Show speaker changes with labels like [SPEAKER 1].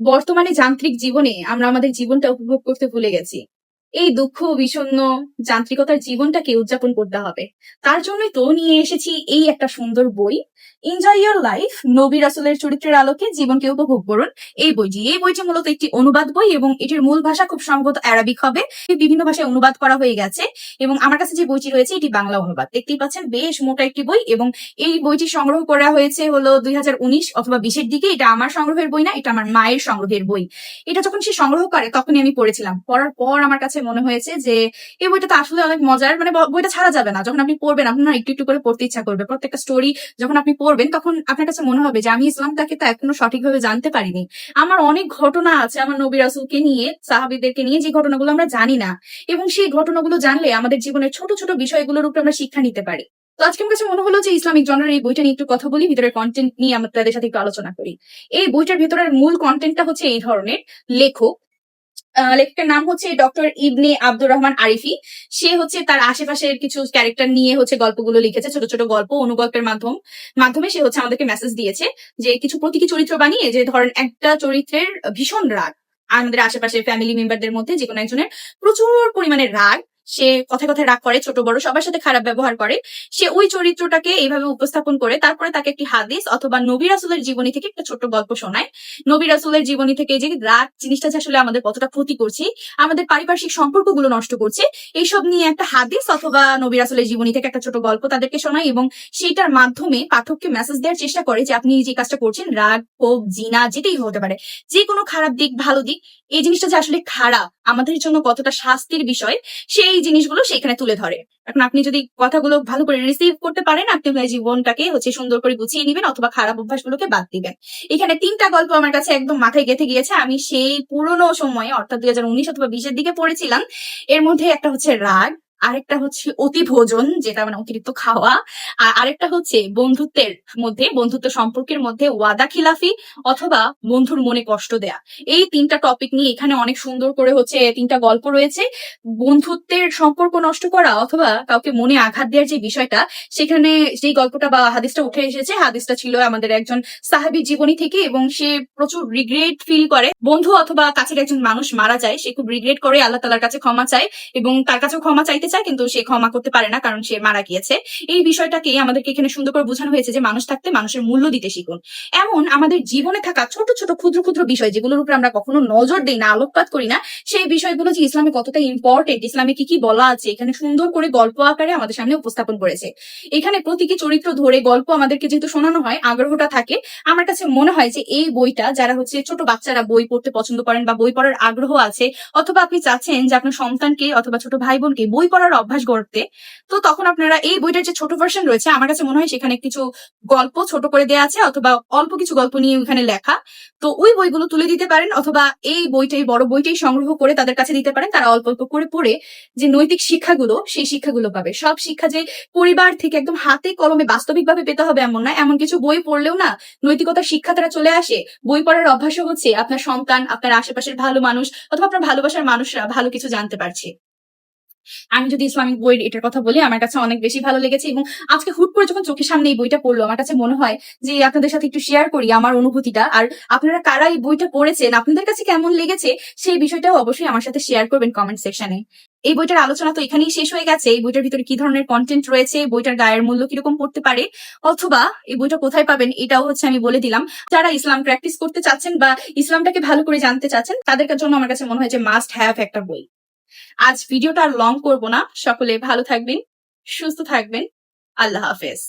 [SPEAKER 1] বর্তমানে যান্ত্রিক জীবনে আমরা আমাদের জীবনটা উপভোগ করতে ভুলে গেছি। এই দুঃখ বিষণ্ণ যান্ত্রিকতার জীবনটাকে উদযাপন করতে হবে। তার জন্যই তো নিয়ে এসেছি এই একটা সুন্দর বই, এনজয় ইয়োর লাইফ, নবী রাসূলের চরিত্রের আলোকে জীবনকে উপভোগ করুন। এই বইটি মূলত একটি অনুবাদ বই এবং এটির মূল ভাষা খুব সম্ভবত অ্যারাবিক হবে। বিভিন্ন ভাষায় অনুবাদ করা হয়ে গেছে এবং আমার কাছে যে বইটি রয়েছে এটি বাংলা অনুবাদ। দেখতেই পাচ্ছেন বেশ মোটা একটি বই এবং এই বইটি সংগ্রহ করা হয়েছে হলো 2019 অথবা 20-এর দিকে। এটা আমার সংগ্রহের বই না, এটা আমার মায়ের সংগ্রহের বই। এটা যখন সে সংগ্রহ করে তখনই আমি পড়েছিলাম। পড়ার পর আমার কাছে মনে হয়েছে যে এই বইটা তো আসলে অনেক মজার, মানে বইটা ছাড়া যাবে না। যখন আপনি পড়বেন আপনার একটু একটু করে পড়তে ইচ্ছা করবে। প্রত্যেকটা স্টোরি যখন আপনি পড়বেন তখন আপনার কাছে মনে হবে যে আমি ইসলামটাকে তো এখনো সঠিকভাবে জানতে পারিনি। আমার অনেক ঘটনা আছে আমার নবী রাসূলকে নিয়ে, সাহাবীদেরকে নিয়ে, যে ঘটনাগুলো আমরা জানি না এবং সেই ঘটনাগুলো জানলে আমাদের জীবনের ছোট ছোট বিষয়গুলোর উপর আমরা শিক্ষা নিতে পারি। তো আজকে আমার কাছে মনে হলো যে ইসলামিক জনরার এই বইটা নিয়ে একটু কথা বলি, ভিতরের কন্টেন্ট নিয়ে আমরা তাদের সাথে একটু আলোচনা করি। এই বইটার ভিতরের মূল কন্টেন্টটা হচ্ছে এই ধরনের। লেখক লেখকের নাম হচ্ছে ডক্টর ইবনে আব্দুর রহমান আরিফি। সে হচ্ছে তার আশেপাশের কিছু ক্যারেক্টার নিয়ে হচ্ছে গল্পগুলো লিখেছে, ছোট ছোট গল্প অনুগল্পের মাধ্যমে সে হচ্ছে আমাদেরকে মেসেজ দিয়েছে যে কিছু প্রতীকী চরিত্র বানিয়ে, যে ধরেন একটা চরিত্রের ভীষণ রাগ, আমাদের আশেপাশের ফ্যামিলি মেম্বারদের মধ্যে যে কোনো একজনের প্রচুর পরিমাণে রাগ, সে কথায় কথায় রাগ করে, ছোট বড় সবার সাথে খারাপ ব্যবহার করে। সে ওই চরিত্রটাকে এইভাবে উপস্থাপন করে তারপরে তাকে একটি হাদিস অথবা নবী রাসূলের জীবনী থেকে একটা ছোট্ট গল্প শোনায়। নবী রাসূলের জীবনী থেকে যে রাগ জিনিসটা যে আসলে আমাদের কতটা ক্ষতি করছে, আমাদের পারিপার্শ্বিক সম্পর্কগুলো নষ্ট করছে, এইসব নিয়ে একটা হাদিস অথবা নবী রাসূলের জীবনী থেকে একটা ছোট গল্প তাদেরকে শোনায় এবং সেইটার মাধ্যমে পাঠককে মেসেজ দেওয়ার চেষ্টা করে যে আপনি যে কাজটা করছেন, রাগ হোক জিনা যেটাই হতে পারে, যে কোনো খারাপ দিক ভালো দিক, এই জিনিসটা যে আসলে খারাপ, আমাদের জন্য কতটা শাস্তির বিষয়, সেই জিনিসগুলো সেখানে তুলে ধরে। এখন আপনি যদি কথাগুলো ভালো করে রিসিভ করতে পারেন, আপনি আপনার জীবনটাকে হচ্ছে সুন্দর করে গুছিয়ে নিবেন অথবা খারাপ অভ্যাসগুলোকে বাদ দিবেন। এখানে 3টা গল্প আমার কাছে একদম মাথায় গেঁথে গিয়েছে। আমি সেই পুরোনো সময়ে অর্থাৎ 2019 অথবা 20-এর দিকে পড়েছিলাম। এর মধ্যে একটা হচ্ছে রাগ, আরেকটা হচ্ছে অতি ভোজন, যেটা মানে অতিরিক্ত খাওয়া, আর আরেকটা হচ্ছে বন্ধুত্ব সম্পর্কের মধ্যে ওয়াদা খিলাফি অথবা বন্ধুর মনে কষ্ট দেয়া। এই 3টা টপিক নিয়ে এখানে অনেক সুন্দর করে হচ্ছে 3টা গল্প রয়েছে। বন্ধুত্বের সম্পর্ক নষ্ট করা অথবা কাউকে মনে আঘাত দেওয়ার যে বিষয়টা, সেখানে যেই গল্পটা বা হাদিসটা উঠে এসেছে, হাদিসটা ছিল আমাদের একজন সাহাবীর জীবনী থেকে এবং সে প্রচুর রিগ্রেট ফিল করে। বন্ধু অথবা কাছের একজন মানুষ মারা যায়, সে খুব রিগ্রেট করে, আল্লাহ তাআলার কাছে ক্ষমা চায় এবং তার কাছেও ক্ষমা চাইতে চায়, কিন্তু সে ক্ষমা করতে পারে না কারণ সে মারা গিয়েছে। এই বিষয়টাকে আমাদেরকে এখানে সুন্দর করে বোঝানো হয়েছে যে মানুষ থাকতে মানুষের মূল্য দিতে শিখুন। এমন আমাদের জীবনে থাকা ছোট ছোট ক্ষুদ্র ক্ষুদ্র বিষয় যেগুলোর উপর আমরা কখনো নজর দিই না, আলোকপাত করি না, সেই বিষয়গুলো যে ইসলামে কতটা ইম্পর্টেন্ট, ইসলামে কি কি বলা আছে, এখানে সুন্দর করে গল্প আকারে আমাদের সামনে উপস্থাপন করেছে। এখানে প্রতীকী চরিত্র ধরে গল্প আমাদেরকে যেহেতু শোনানো হয়, আগ্রহটা থাকে। আমার কাছে মনে হয় যে এই বইটা যারা হচ্ছে ছোট বাচ্চারা বই পড়তে পছন্দ করেন বা বই পড়ার আগ্রহ আছে, অথবা আপনি চাচ্ছেন যে আপনার সন্তানকে অথবা ছোট ভাই বোনকে বই পড়ার অভ্যাস গড়তে, তো তখন আপনারা এই বইটার যে ছোট ভার্সন রয়েছে, আমার কাছে মনে হয় সেখানে কিছু গল্প ছোট করে দেওয়া আছে অথবা অল্প কিছু গল্প নিয়ে ওখানে লেখা। তো ওই বইগুলো তুলে দিতে পারেন অথবা এই বইটাই, বড় বইটাই সংগ্রহ করে তাদের কাছে দিতে পারেন। তারা অল্প অল্প করে পড়ে যে নৈতিক শিক্ষাগুলো, সেই শিক্ষাগুলো পাবে। সব শিক্ষা যে পরিবার থেকে একদম হাতে কলমে বাস্তবিকভাবে পেতে হবে এমন না। এমন কিছু বই পড়লেও না নৈতিকতার শিক্ষা তারা চলে আসে। বই পড়ার অভ্যাসও হচ্ছে আপনার সন্তান, আপনার আশেপাশের ভালো মানুষ অথবা আপনার ভালোবাসার মানুষরা ভালো কিছু জানতে পারছে। আমি যদি ইসলামিক বইয়ের এটার কথা বলি, আমার কাছে অনেক বেশি ভালো লেগেছে এবং আজকে হুট করে যখন চোখের সামনে এই বইটা পড়লো, আমার কাছে মনে হয় যে আপনাদের সাথে একটু শেয়ার করি আমার অনুভূতিটা। আর আপনারা কারা এই বইটা পড়েছেন, আপনাদের কাছে কেমন লেগেছে, সেই বিষয়টাও অবশ্যই আমার সাথে শেয়ার করবেন কমেন্ট সেকশনে। এই বইটার আলোচনা তো এখানেই শেষ হয়ে গেছে। এই বইটার ভিতরে কি ধরনের কন্টেন্ট রয়েছে, বইটার গায়ের মূল্য কিরকম পড়তে পারে অথবা এই বইটা কোথায় পাবেন, এটাও হচ্ছে আমি বলে দিলাম। যারা ইসলাম প্র্যাকটিস করতে চাচ্ছেন বা ইসলামটাকে ভালো করে জানতে চাচ্ছেন, তাদের জন্য আমার কাছে মনে হয় যে মাস্ট হ্যাভ একটা বই। আজ ভিডিওটা আর লং করব না। সকলে ভালো থাকবেন, সুস্থ থাকবেন। আল্লাহ হাফেজ।